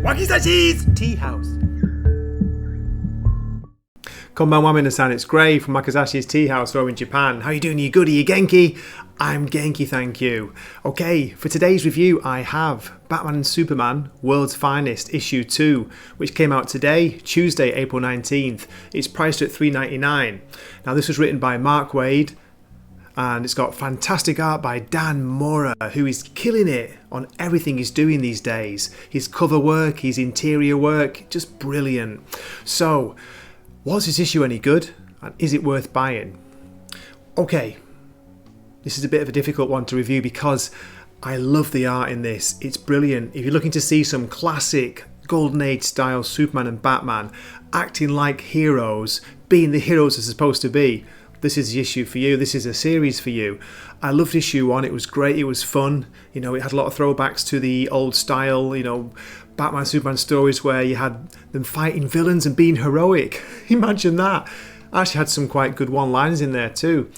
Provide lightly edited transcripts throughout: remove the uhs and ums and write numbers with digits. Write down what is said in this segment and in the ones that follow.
Wakisashi's Tea House. Konbanwa minasan, it's Gray from Wakisashi's Tea House over in Japan. How you doing? You good? Are you Genki? I'm Genki, thank you. Okay, for today's review I have Batman and Superman World's Finest Issue 2, which came out today, Tuesday, April 19th. It's priced at $3.99. Now this was written by Mark Waid, and it's got fantastic art by Dan Mora, who is killing it on everything he's doing these days. His cover work, his interior work, just brilliant. So, was this issue any good? And is it worth buying? Okay, this is a bit of a difficult one to review because I love the art in this. It's brilliant. If you're looking to see some classic Golden Age style Superman and Batman acting like heroes, being the heroes they're supposed to be, this is the issue for you. This is a series for you. I loved issue 1. It was great. It was fun. You know, it had a lot of throwbacks to the old style, you know, Batman, Superman stories where you had them fighting villains and being heroic. Imagine that. I actually had some quite good one-liners in there too.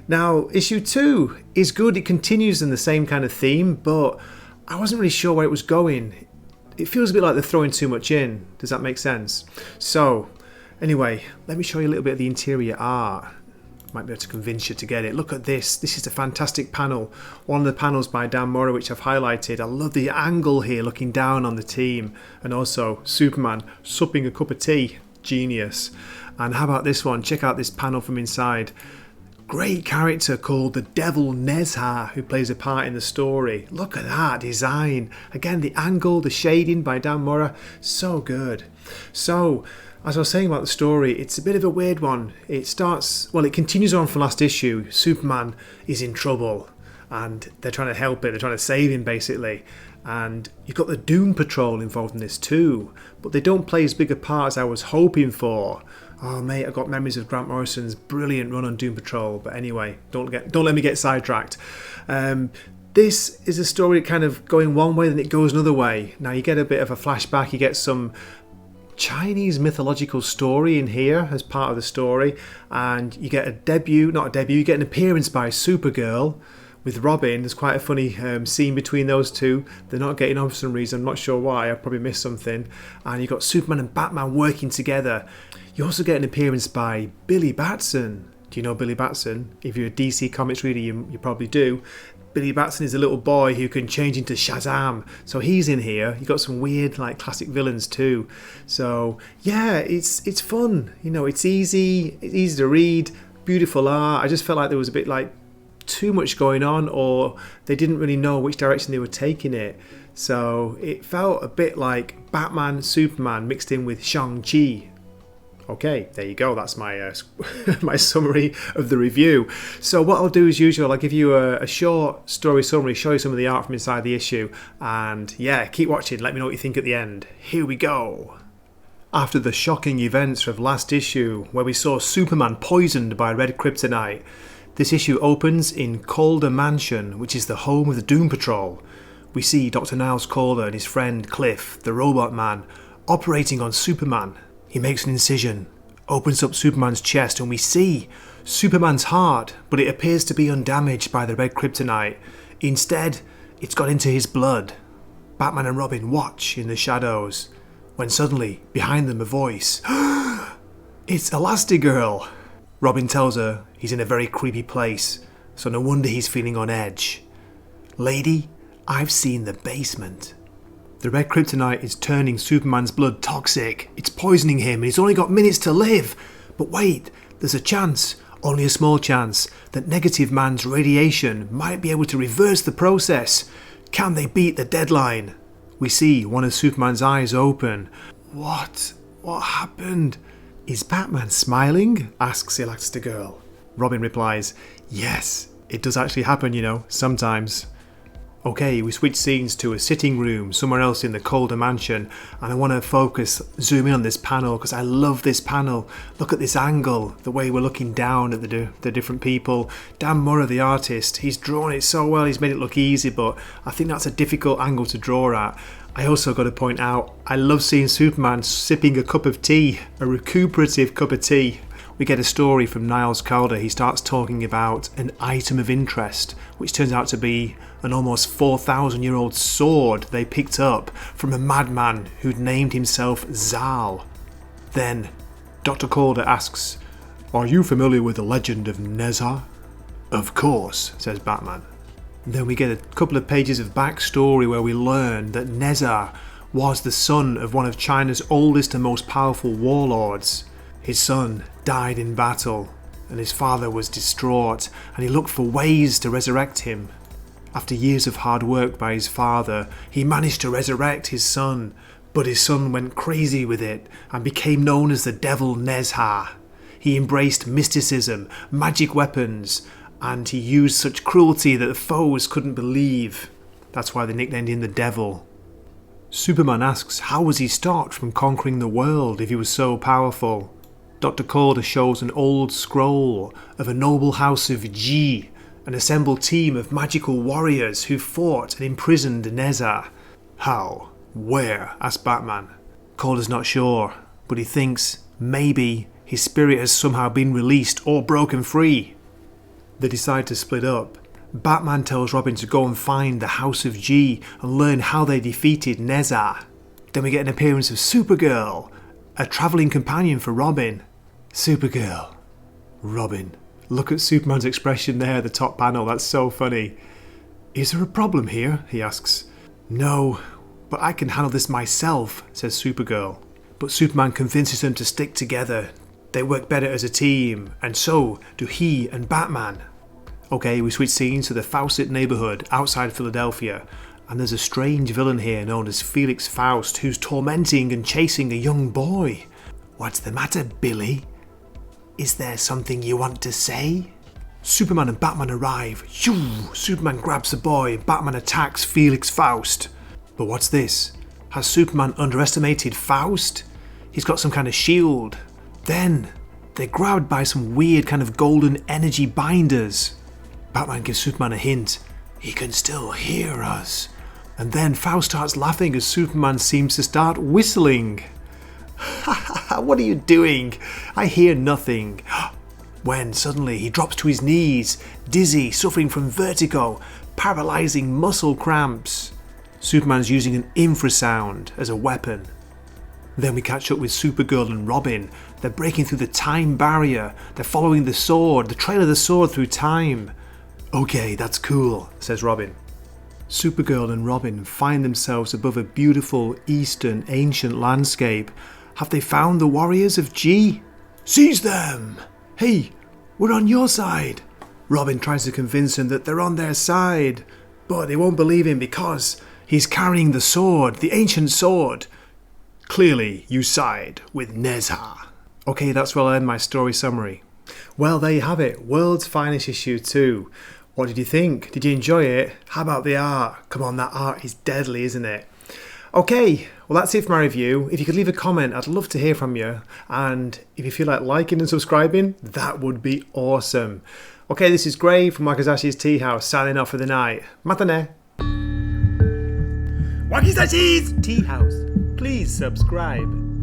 Now, issue 2 is good. It continues in the same kind of theme, but I wasn't really sure where it was going. It feels a bit like they're throwing too much in. Does that make sense? So, anyway, let me show you a little bit of the interior art. Might be able to convince you to get it. Look at this. This is a fantastic panel. One of the panels by Dan Mora, which I've highlighted. I love the angle here, looking down on the team. And also Superman supping a cup of tea. Genius. And how about this one? Check out this panel from inside. Great character called the Devil Nezha, who plays a part in the story. Look at that design. Again, the angle, the shading by Dan Mora. So good. So, as I was saying about the story, it's a bit of a weird one. It continues on from last issue. Superman is in trouble and they're trying to help it. They're trying to save him, basically. And you've got the Doom Patrol involved in this too, but they don't play as big a part as I was hoping for. Oh mate, I've got memories of Grant Morrison's brilliant run on Doom Patrol. But anyway, don't let me get sidetracked. This is a story kind of going one way, then it goes another way. Now you get a bit of a flashback. You get some Chinese mythological story in here as part of the story, and you get you get an appearance by Supergirl with Robin. There's quite a funny scene between those two. They're not getting on for some reason. I'm not sure why. I probably missed something. And you've got Superman and Batman working together. You also get an appearance by Billy Batson. Do you know Billy Batson? If you're a DC Comics reader, you probably do. Billy Batson is a little boy who can change into Shazam. So he's in here. You've got some weird, like, classic villains too. So, yeah, it's fun. You know, it's easy to read, beautiful art. I just felt like there was a bit, like, too much going on, or they didn't really know which direction they were taking it. So it felt a bit like Batman, Superman mixed in with Shang-Chi. Okay, there you go. That's my my summary of the review. So what I'll do as usual, I'll give you a short story summary, show you some of the art from inside the issue, and yeah, keep watching. Let me know what you think at the end. Here we go. After the shocking events of last issue, where we saw Superman poisoned by red kryptonite, this issue opens in Calder Mansion, which is the home of the Doom Patrol. We see Dr. Niles Calder and his friend Cliff, the Robot Man, operating on Superman. He makes an incision, opens up Superman's chest, and we see Superman's heart, but it appears to be undamaged by the red kryptonite. Instead, it's got into his blood. Batman and Robin watch in the shadows, when suddenly, behind them, a voice. It's Elastigirl! Robin tells her he's in a very creepy place, so no wonder he's feeling on edge. Lady, I've seen the basement. The red kryptonite is turning Superman's blood toxic. It's poisoning him and he's only got minutes to live. But wait, there's a chance, only a small chance, that Negative Man's radiation might be able to reverse the process. Can they beat the deadline? We see one of Superman's eyes open. What happened? Is Batman smiling? Asks Elastigirl. Robin replies, yes, it does actually happen, you know, sometimes. Okay, we switch scenes to a sitting room somewhere else in the Calder Mansion, and I want to zoom in on this panel because I love this panel. Look at this angle, the way we're looking down at the different people. Dan Mora, the artist, he's drawn it so well, he's made it look easy, but I think that's a difficult angle to draw at. I also got to point out, I love seeing Superman sipping a cup of tea, a recuperative cup of tea. we get a story from Niles Calder. He starts talking about an item of interest, which turns out to be an almost 4,000-year-old sword they picked up from a madman who'd named himself Zal. Then Dr. Calder asks, "Are you familiar with the legend of Nezha?" "Of course," says Batman. Then we get a couple of pages of backstory where we learn that Nezha was the son of one of China's oldest and most powerful warlords. His son died in battle, and his father was distraught, and he looked for ways to resurrect him. After years of hard work by his father, he managed to resurrect his son, but his son went crazy with it and became known as the Devil Nezha. He embraced mysticism, magic weapons, and he used such cruelty that the foes couldn't believe. That's why they nicknamed him the Devil. Superman asks how was he stopped from conquering the world if he was so powerful. Dr. Calder shows an old scroll of a noble house of Ji, an assembled team of magical warriors who fought and imprisoned Nezha. How? Where? Asks Batman. Calder's not sure, but he thinks maybe his spirit has somehow been released or broken free. They decide to split up. Batman tells Robin to go and find the House of G and learn how they defeated Nezha. Then we get an appearance of Supergirl, a travelling companion for Robin. Supergirl. Robin. Look at Superman's expression there at the top panel, that's so funny. Is there a problem here? He asks. No, but I can handle this myself, says Supergirl. But Superman convinces them to stick together. They work better as a team, and so do he and Batman. Okay, we switch scenes to the Fawcett neighbourhood outside Philadelphia, and there's a strange villain here known as Felix Faust who's tormenting and chasing a young boy. What's the matter, Billy? Is there something you want to say? Superman and Batman arrive. Shoo! Superman grabs the boy, Batman attacks Felix Faust. But what's this? Has Superman underestimated Faust? He's got some kind of shield. Then they're grabbed by some weird kind of golden energy binders. Batman gives Superman a hint. He can still hear us. And then Faust starts laughing as Superman seems to start whistling. What are you doing? I hear nothing. When suddenly he drops to his knees, dizzy, suffering from vertigo, paralysing muscle cramps. Superman's using an infrasound as a weapon. Then we catch up with Supergirl and Robin. They're breaking through the time barrier. They're following the sword, the trail of the sword through time. Okay, that's cool, says Robin. Supergirl and Robin find themselves above a beautiful eastern ancient landscape. Have they found the warriors of G? Seize them! Hey, we're on your side. Robin tries to convince them that they're on their side, but they won't believe him because he's carrying the sword, the ancient sword. Clearly, you side with Nezha. Okay, that's where I'll end my story summary. Well, there you have it. World's Finest Issue 2. What did you think? Did you enjoy it? How about the art? Come on, that art is deadly, isn't it? Okay, well that's it for my review. If you could leave a comment, I'd love to hear from you. And if you feel like liking and subscribing, that would be awesome. Okay, this is Gray from Wakizashi's Tea House, signing off for the night. Matane! Wakizashi's Tea House. Please subscribe.